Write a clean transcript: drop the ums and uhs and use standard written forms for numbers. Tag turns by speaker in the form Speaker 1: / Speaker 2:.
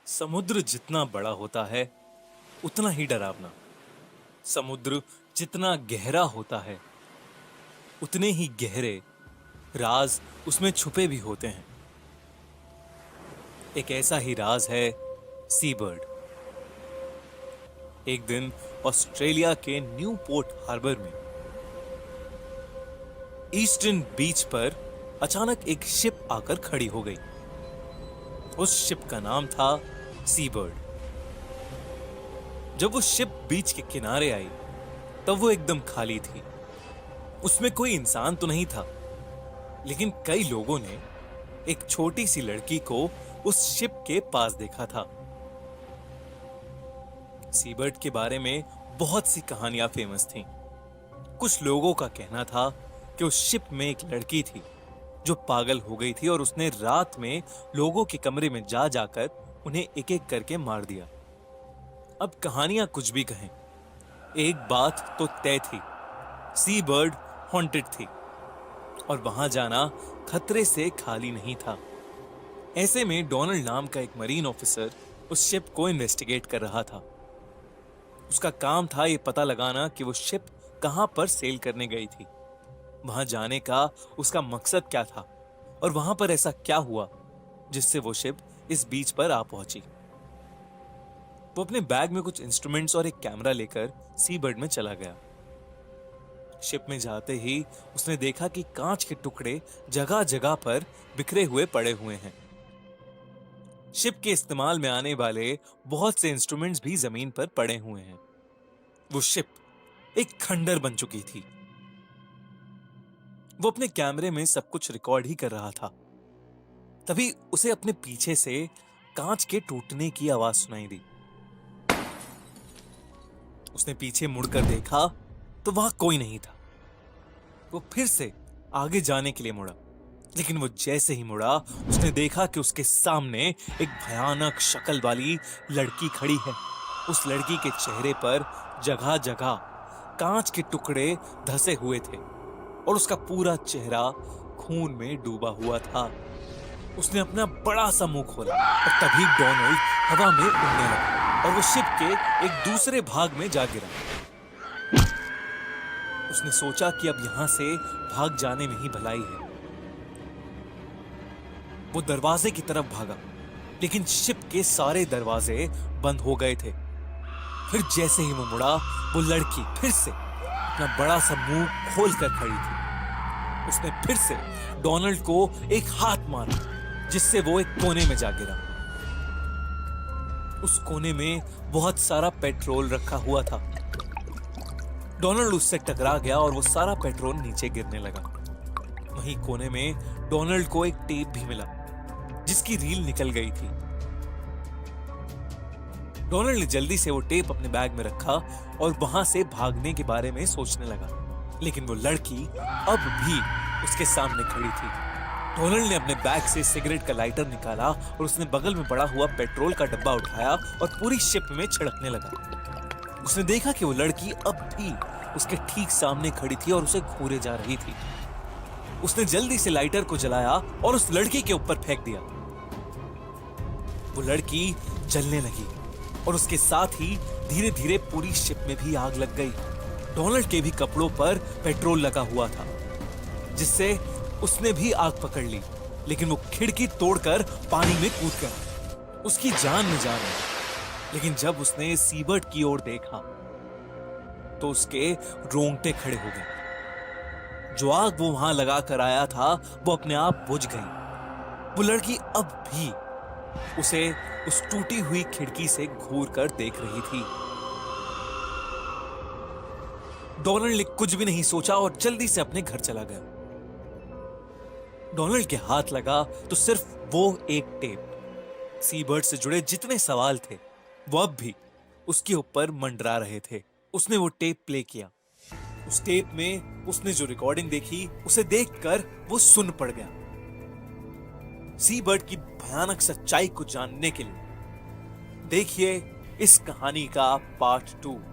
Speaker 1: समुद्र जितना बड़ा होता है उतना ही डरावना। समुद्र जितना गहरा होता है उतने ही गहरे राज उसमें छुपे भी होते हैं। एक ऐसा ही राज है सी बर्ड। एक दिन ऑस्ट्रेलिया के न्यू पोर्ट हार्बर में ईस्टर्न बीच पर अचानक एक शिप आकर खड़ी हो गई। उस शिप का नाम था सी बर्ड। जब वो शिप बीच के किनारे आई तब वो एकदम खाली थी। उसमें कोई इंसान तो नहीं था, लेकिन कई लोगों ने एक छोटी सी लड़की को उस शिप के पास देखा था। सी बर्ड के बारे में बहुत सी कहानियां फेमस थीं। कुछ लोगों का कहना था कि उस शिप में एक लड़की थी जो पागल हो गई थी और उसने रात में लोगों के कमरे में जा जाकर उन्हें एक एक करके मार दिया। अब कहानियां कुछ भी कहें, एक बात तो तय थी, सी बर्ड हॉन्टेड थी और वहां जाना खतरे से खाली नहीं था। ऐसे में डोनाल्ड नाम का एक मरीन ऑफिसर उस शिप को इन्वेस्टिगेट कर रहा था। उसका काम था ये पता लगाना कि वो शिप कहां पर सेल करने गई थी, वहां जाने का उसका मकसद क्या था और वहां पर ऐसा क्या हुआ जिससे वो शिप इस बीच पर आ पहुंची। वो अपने बैग में कुछ इंस्ट्रूमेंट्स और एक कैमरा लेकर सी बर्ड में चला गया। शिप में जाते ही उसने देखा कि कांच के टुकड़े जगह जगह पर बिखरे हुए पड़े हुए हैं। शिप के इस्तेमाल में आने वाले बहुत से इंस्ट्रूमेंट्स भी जमीन पर पड़े हुए हैं। वो शिप एक खंडर बन चुकी थी। वो अपने कैमरे में सब कुछ रिकॉर्ड ही कर रहा था। तभी उसे अपने पीछे से कांच के टूटने की आवाज सुनाई दी। उसने पीछे मुड़कर देखा तो वहां कोई नहीं था। वो फिर से आगे जाने के लिए मुड़ा, लेकिन वो जैसे ही मुड़ा उसने देखा कि उसके सामने एक भयानक शक्ल वाली लड़की खड़ी है। उस लड़की के चेहरे पर जगह जगह कांच के टुकड़े धसे हुए थे और उसका पूरा चेहरा खून में डूबा हुआ था। उसने अपना बड़ा सा मुंह खोला और तभी डोनाल्ड हवा में उड़ने लगा और वो शिप के एक दूसरे भाग में जा गिरा। उसने सोचा कि अब यहां से भाग जाने में ही भलाई है। वो दरवाजे की तरफ भागा, लेकिन शिप के सारे दरवाजे बंद हो गए थे। फिर जैसे ही वो मुड़ा, वो लड़की फिर से अपना बड़ा सा मुंह खोलकर खड़ी थी। उसने फिर से डोनाल्ड को एक हाथ मारा, जिससे वो एक कोने में जा गिरा। उस कोने में बहुत सारा पेट्रोल रखा हुआ था। डोनाल्ड उससे टकरा गया और वो सारा पेट्रोल नीचे गिरने लगा। वहीं कोने में डोनाल्ड को एक टेप भी मिला, जिसकी रील निकल गई थी। डोनाल्ड ने जल्दी से वो टेप अपने बैग में रखा और वहां से भागने के बारे में सोचने लगा, लेकिन वो लड़की अब भी उसके सामने खड़ी थी। डोनाल्ड ने अपने बैग से सिगरेट का लाइटर निकाला और उसने बगल में पड़ा हुआ पेट्रोल का डब्बा उठाया और पूरी शिप में छिड़कने लगा। उसने देखा कि वो लड़की अब भी उसके ठीक सामने खड़ी थी और उसे घूरे जा रही थी। उसने जल्दी से लाइटर को जलाया और उस लड़की के ऊपर फेंक दिया। वो लड़की जलने लगी और उसके साथ ही धीरे धीरे पूरी शिप में भी आग लग गई। डोनाल्ड के भी कपड़ों पर पेट्रोल लगा हुआ था, जिससे उसने भी आग पकड़ ली, लेकिन वो खिड़की तोड़कर पानी में कूद गया। उसकी जान में जान आई, लेकिन जब उसने सी बर्ड की ओर देखा तो उसके रोंगटे खड़े हो गए। जो आग वो वहां लगा कर आया था वो अपने आप बुझ गई। वो लड़की अब भी उसे उस टूटी हुई खिड़की से घूर कर देख रही थी। डोनाल्ड ने कुछ भी नहीं सोचा और जल्दी से अपने घर चला गया। डोनाल्ड के हाथ लगा तो सिर्फ वो एक टेप। सी बर्ड से जुड़े जितने सवाल थे वो अब भी उसके ऊपर मंडरा रहे थे। उसने वो टेप प्ले किया। उस टेप में उसने जो रिकॉर्डिंग देखी, उसे देखकर वो सुन पड़ गया। सी बर्ड की भयानक सच्चाई को जानने के लिए देखिए इस कहानी का पार्ट 2।